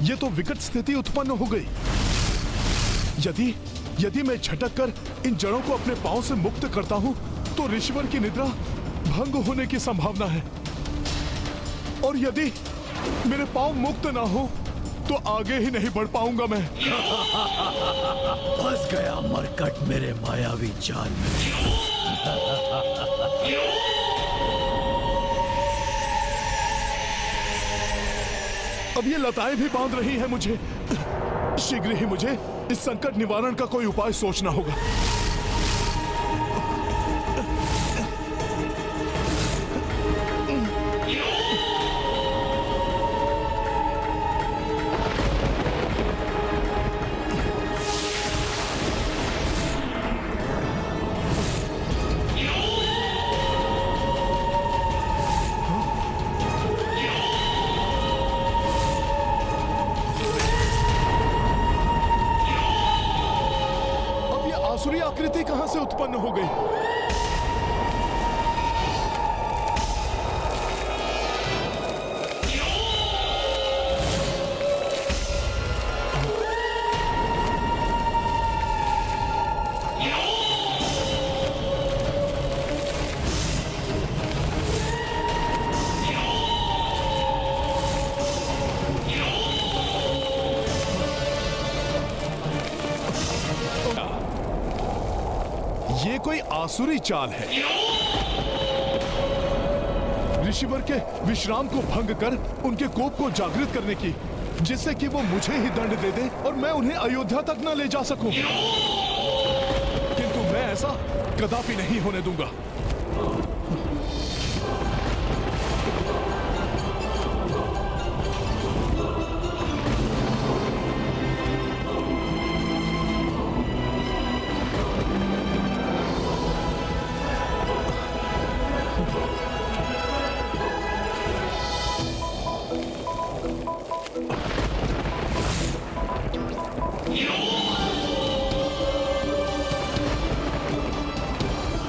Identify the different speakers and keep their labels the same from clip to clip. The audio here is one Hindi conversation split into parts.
Speaker 1: ये तो विकट स्थिति उत्पन्न हो गई। यदि मैं झटक कर इन जड़ों को अपने पांव से मुक्त करता हूं तो ऋषिवर की निद्रा भंग होने की संभावना है, और यदि मेरे पांव मुक्त ना हो तो आगे ही नहीं बढ़ पाऊंगा मैं।
Speaker 2: फंस गया मरकट मेरे मायावी जाल में।
Speaker 1: अब ये लताएं भी बांध रही हैं मुझे। शीघ्र ही मुझे इस संकट निवारण का कोई उपाय सोचना होगा। आसुरी आकृति कहां से उत्पन्न हो गई? ये कोई आसुरी चाल है। ऋषिवर के विश्राम को भंग कर उनके कोप को जागृत करने की, जिससे कि वो मुझे ही दंड दे दे और मैं उन्हें अयोध्या तक न ले जा सकूं। किंतु मैं ऐसा कदापि नहीं होने दूंगा।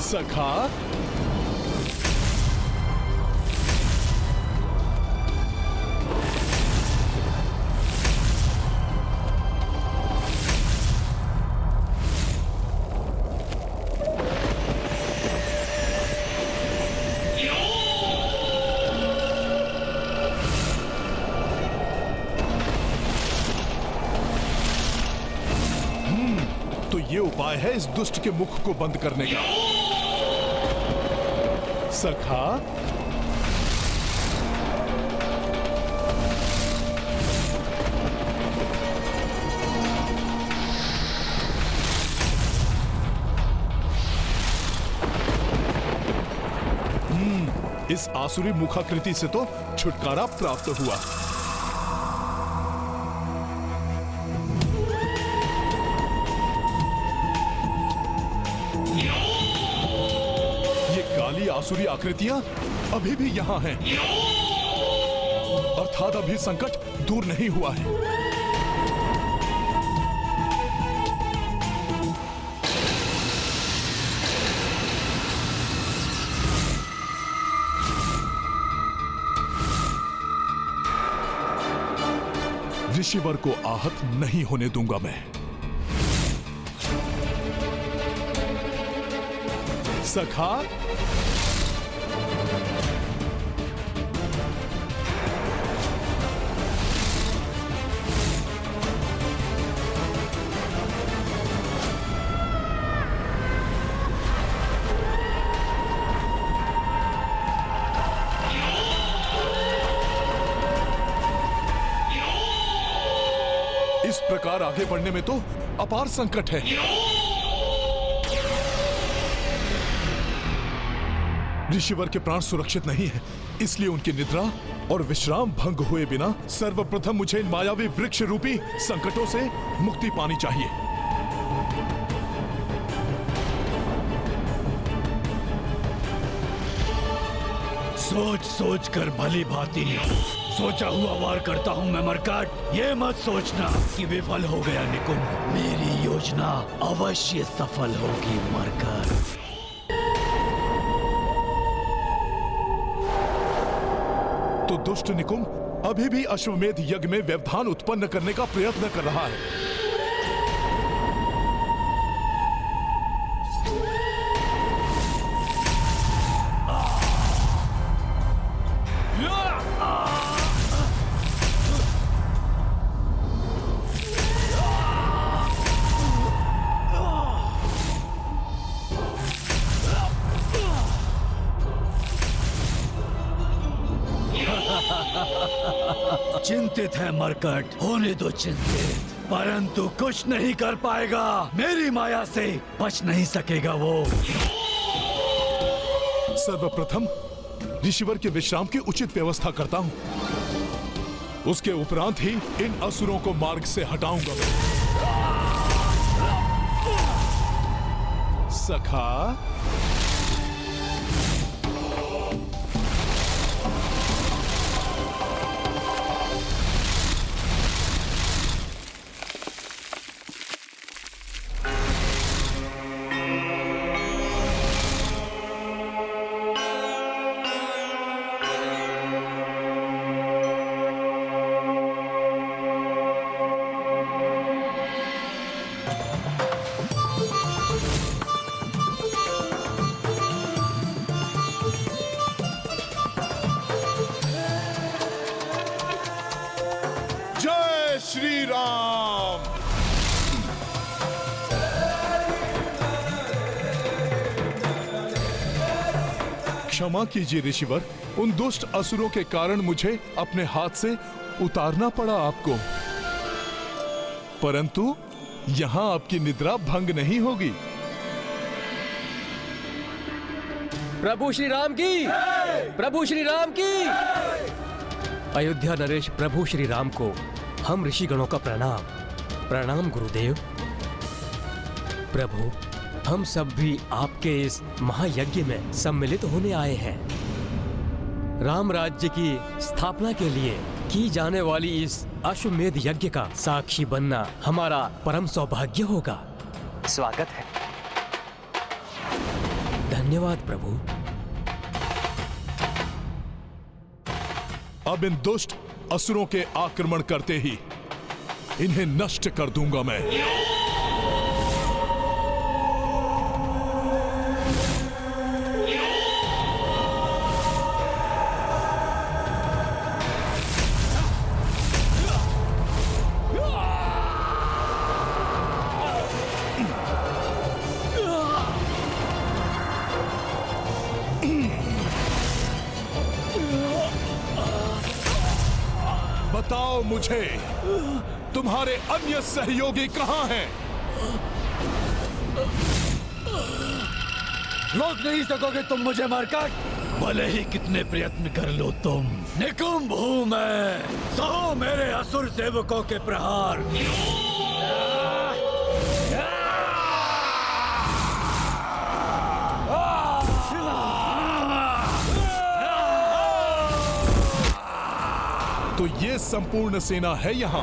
Speaker 1: सखा, तो ये उपाय है इस दुष्ट के मुख को बंद करने का। सखा, इस आसुरी मुखाकृति से तो छुटकारा प्राप्त हुआ। आसुरी आकृतियां अभी भी यहां हैं, अर्थात अभी संकट दूर नहीं हुआ है। ऋषिवर को आहत नहीं होने दूंगा मैं। सखा, इस प्रकार आगे बढ़ने में तो अपार संकट है। ऋषिवर के प्राण सुरक्षित नहीं है, इसलिए उनकी निद्रा और विश्राम भंग हुए बिना सर्वप्रथम मुझे इन मायावी वृक्ष रूपी संकटों से मुक्ति पानी चाहिए।
Speaker 2: सोच सोच कर भली भांति सोचा हुआ वार करता हूँ मैं मरकट। ये मत सोचना कि विफल हो गया निकुंभ। मेरी योजना अवश्य सफल होगी मरकट।
Speaker 1: तो परंतु दुष्ट निकुंभ अभी भी अश्वमेध यज्ञ में व्यवधान उत्पन्न करने का प्रयत्न कर रहा है।
Speaker 2: चिंतित है मरकट, होने दो चिंतित, परंतु कुछ नहीं कर पाएगा। मेरी माया से बच नहीं सकेगा वो।
Speaker 1: सर्वप्रथम ऋषिवर के विश्राम की उचित व्यवस्था करता हूं, उसके उपरांत ही इन असुरों को मार्ग से हटाऊंगा। सखा, जय श्री राम। क्षमा कीजिए ऋषिवर, उन दुष्ट असुरों के कारण मुझे अपने हाथ से उतारना पड़ा आपको, परंतु यहां आपकी निद्रा भंग नहीं होगी।
Speaker 3: प्रभु श्री राम की, प्रभु श्री राम की। अयोध्या नरेश प्रभु श्री राम को हम ऋषिगणों का प्रणाम। प्रणाम गुरुदेव। प्रभु, हम सब भी आपके इस महायज्ञ में सम्मिलित होने आए हैं। राम राज्य की स्थापना के लिए की जाने वाली इस अश्वमेध यज्ञ का साक्षी बनना हमारा परम सौभाग्य होगा।
Speaker 4: स्वागत है।
Speaker 3: धन्यवाद प्रभु।
Speaker 1: अब इन दुष्ट असुरों के आक्रमण करते ही इन्हें नष्ट कर दूंगा मैं। बताओ मुझे, तुम्हारे अन्य सहयोगी कहां हैं?
Speaker 2: रोक नहीं सकोगे तुम मुझे मरकट, भले ही कितने प्रयत्न कर लो तुम। निकुंभ हूं मैं, सहो मेरे असुर सेवकों के प्रहार।
Speaker 1: तो ये संपूर्ण सेना है यहां।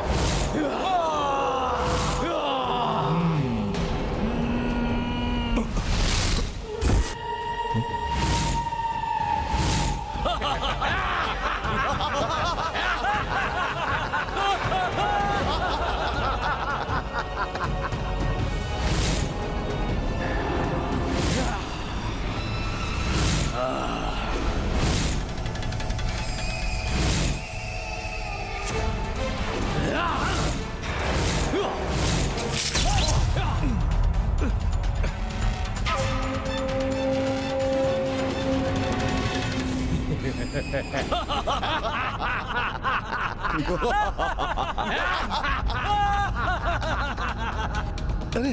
Speaker 1: अरे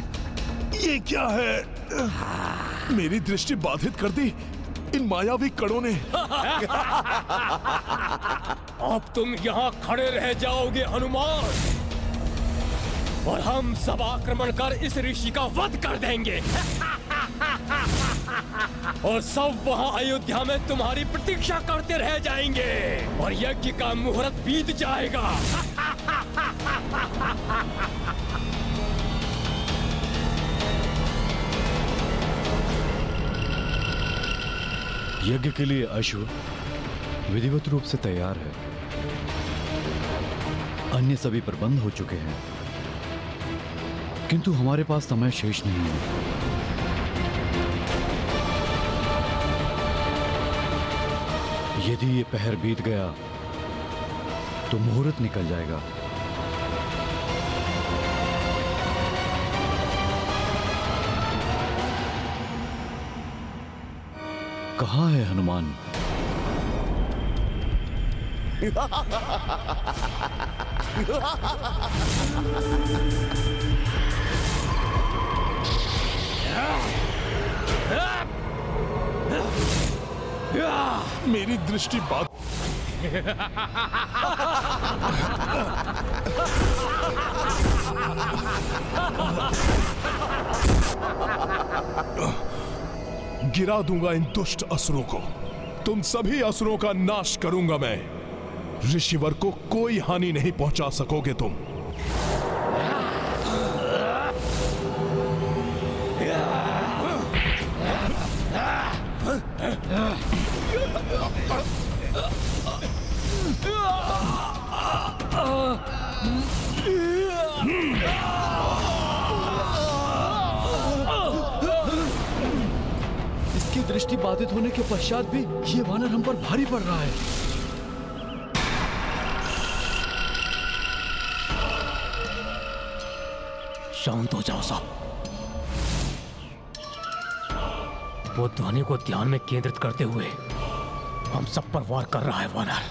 Speaker 1: ये क्या है? मेरी दृष्टि बाधित कर दी इन मायावी कड़ों ने।
Speaker 3: अब तुम यहाँ खड़े रह जाओगे हनुमान, और हम सब आक्रमण कर इस ऋषि का वध कर देंगे। और सब वहाँ अयोध्या में तुम्हारी प्रतीक्षा करते रह जाएंगे, और यज्ञ का मुहूर्त बीत जाएगा।
Speaker 2: यज्ञ के लिए अश्व विधिवत रूप से तैयार है। अन्य सभी प्रबंध हो चुके हैं, किंतु हमारे पास समय शेष नहीं है। यदि ये पहर बीत गया तो मुहूर्त निकल जाएगा। कहाँ है हनुमान?
Speaker 1: मेरी दृष्टि बात गिरा दूंगा इन दुष्ट असुरों को। तुम सभी असुरों का नाश करूंगा मैं। ऋषिवर को कोई हानि नहीं पहुंचा सकोगे तुम।
Speaker 2: इसकी दृष्टि बाधित होने के पश्चात भी ये वानर हम पर भारी पड़ रहा है।
Speaker 3: शांत हो जाओ साहब। वो ध्वनि को ध्यान में केंद्रित करते हुए हम सब पर वार कर रहा है वानर।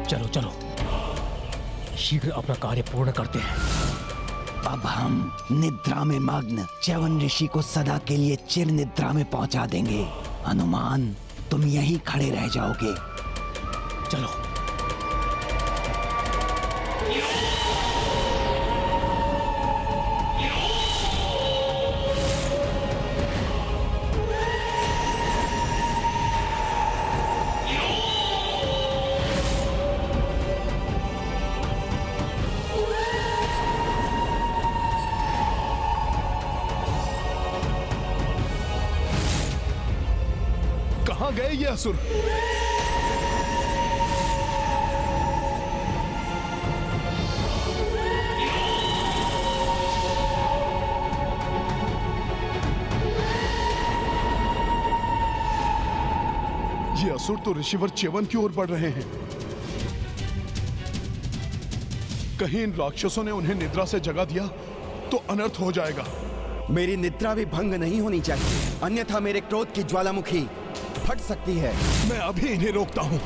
Speaker 3: चलो चलो, शीघ्र अपना कार्य पूर्ण करते हैं।
Speaker 4: अब हम निद्रा में मग्न च्यवन ऋषि को सदा के लिए चिर निद्रा में पहुंचा देंगे। हनुमान, तुम यहीं खड़े रह जाओगे।
Speaker 3: चलो।
Speaker 1: कहां गए ये असुर? ये असुर तो ऋषिवर च्यवन की ओर बढ़ रहे हैं। कहीं इन राक्षसों ने उन्हें निद्रा से जगा दिया तो अनर्थ हो जाएगा।
Speaker 5: मेरी निद्रा भी भंग नहीं होनी चाहिए, अन्यथा मेरे क्रोध की ज्वालामुखी फट सकती है।
Speaker 1: मैं अभी इन्हें रोकता हूं।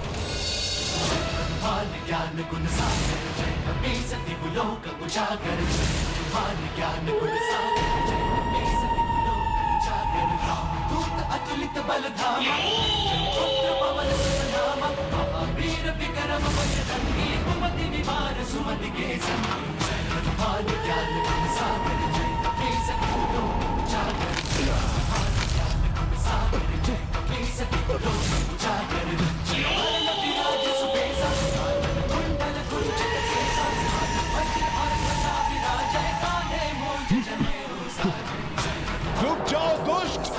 Speaker 1: रुक जाओ दुष्ट!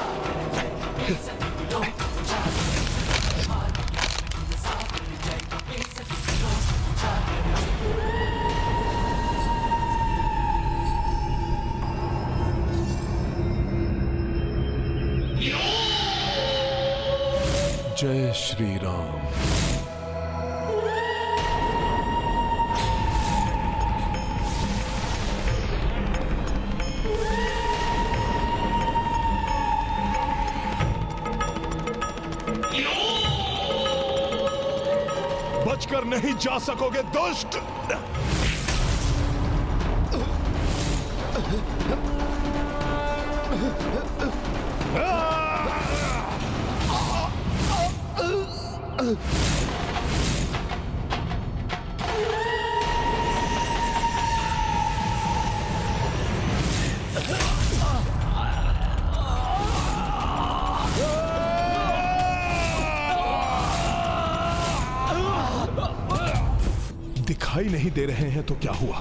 Speaker 1: जय श्री राम। बचकर नहीं जा सकोगे दुष्ट! दिखाई नहीं दे रहे हैं तो क्या हुआ?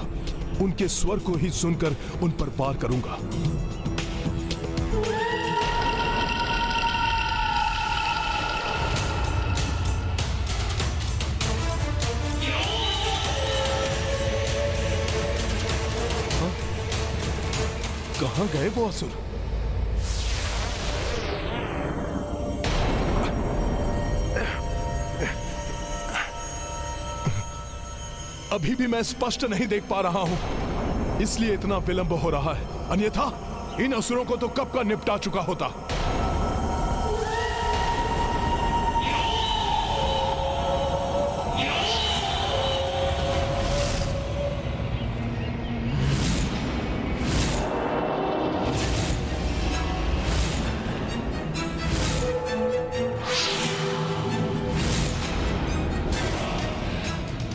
Speaker 1: उनके स्वर को ही सुनकर उन पर वार करूंगा। कहां गए वो असुर? अभी भी मैं स्पष्ट नहीं देख पा रहा हूं, इसलिए इतना विलंब हो रहा है, अन्यथा इन असुरों को तो कब का निपटा चुका होता।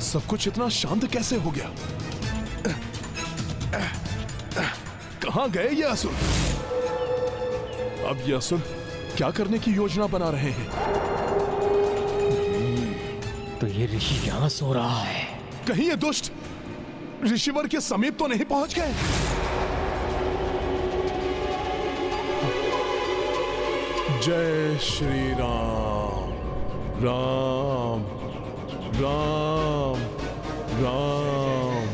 Speaker 1: सब कुछ इतना शांत कैसे हो गया? कहां गए ये असुर? अब ये असुर क्या करने की योजना बना रहे हैं?
Speaker 3: तो ये ऋषि यहां सो रहा है।
Speaker 1: कहीं ये दुष्ट ऋषिवर के समीप तो नहीं पहुंच गए? जय श्री राम। राम राम राम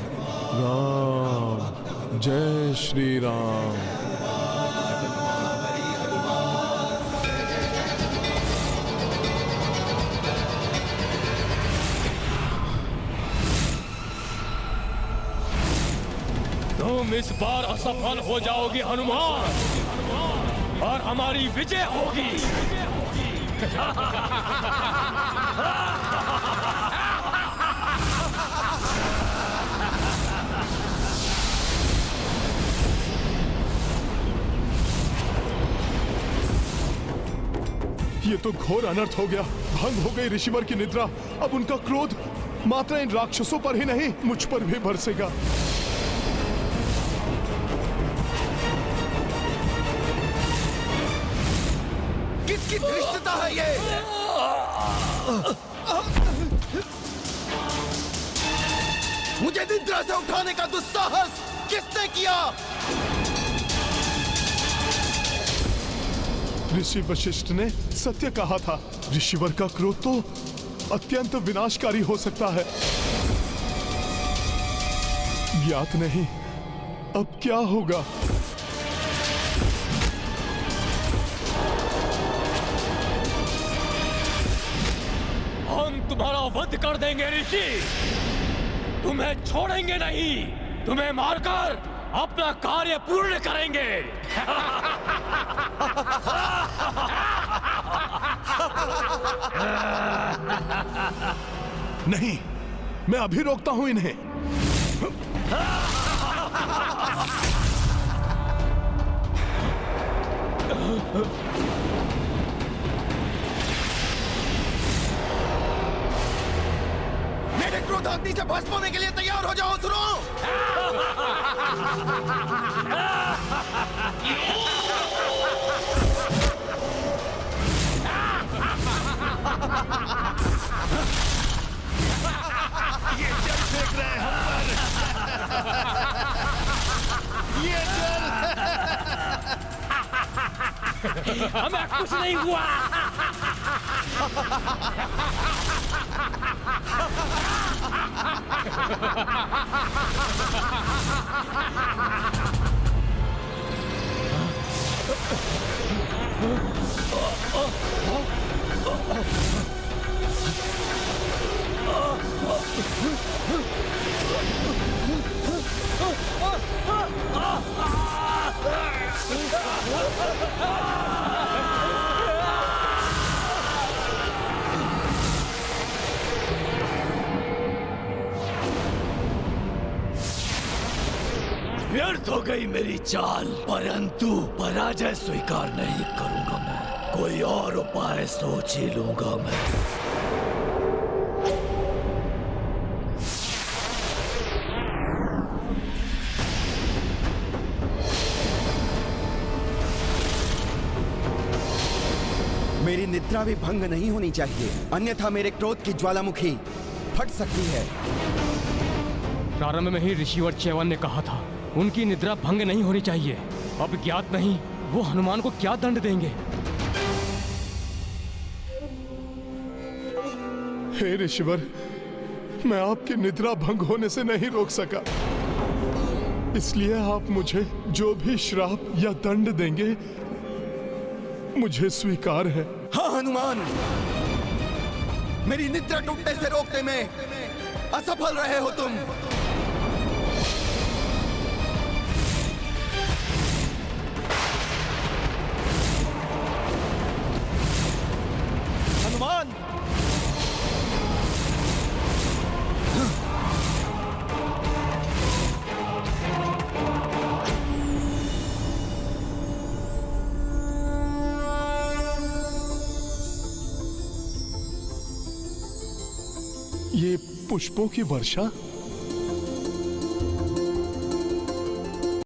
Speaker 1: राम। जय श्री राम।
Speaker 3: तुम इस बार असफल हो जाओगे हनुमान, और हमारी विजय होगी।
Speaker 1: ये तो घोर अनर्थ हो गया। भंग हो गई ऋषिवर की निद्रा। अब उनका क्रोध मात्र इन राक्षसों पर ही नहीं, मुझ पर भी बरसेगा।
Speaker 5: किसकी धृष्टता है ये? मुझे निद्रा से उठाने का दुस्साहस किसने किया?
Speaker 1: ऋषि वशिष्ठ ने सत्य कहा था, ऋषिवर का क्रोध तो अत्यंत विनाशकारी हो सकता है। ज्ञात नहीं अब क्या होगा।
Speaker 3: हम तुम्हारा वध कर देंगे ऋषि, तुम्हें छोड़ेंगे नहीं, तुम्हें मारकर अपना कार्य पूर्ण करेंगे।
Speaker 1: नहीं, मैं अभी रोकता हूं इन्हें।
Speaker 5: मेरे क्रोधाग्नि से भस्म होने के लिए तैयार हो जाओ असुरों!
Speaker 1: ये जल फेंक रहे हैं हम पर। ये जल।
Speaker 3: हमें कुछ नहीं हुआ।
Speaker 2: व्यर्थ हो गई मेरी चाल, परंतु पराजय स्वीकार नहीं करूंगा मैं। कोई और उपाय सोच ही लूंगा मैं।
Speaker 5: मेरी निद्रा भी भंग नहीं होनी चाहिए, अन्यथा मेरे क्रोध की ज्वालामुखी फट सकती है।
Speaker 3: प्रारंभ में ही ऋषिवर च्यवन ने कहा था उनकी निद्रा भंग नहीं होनी चाहिए। अब ज्ञात नहीं वो हनुमान को क्या दंड देंगे।
Speaker 1: हे ऋषिवर, मैं आपकी निद्रा भंग होने से नहीं रोक सका, इसलिए आप मुझे जो भी श्राप या दंड देंगे मुझे स्वीकार है।
Speaker 5: हाँ हनुमान, मेरी निद्रा टूटने से रोकने में असफल रहे हो तुम।
Speaker 2: हनुमान,
Speaker 1: ये पुष्पों की वर्षा?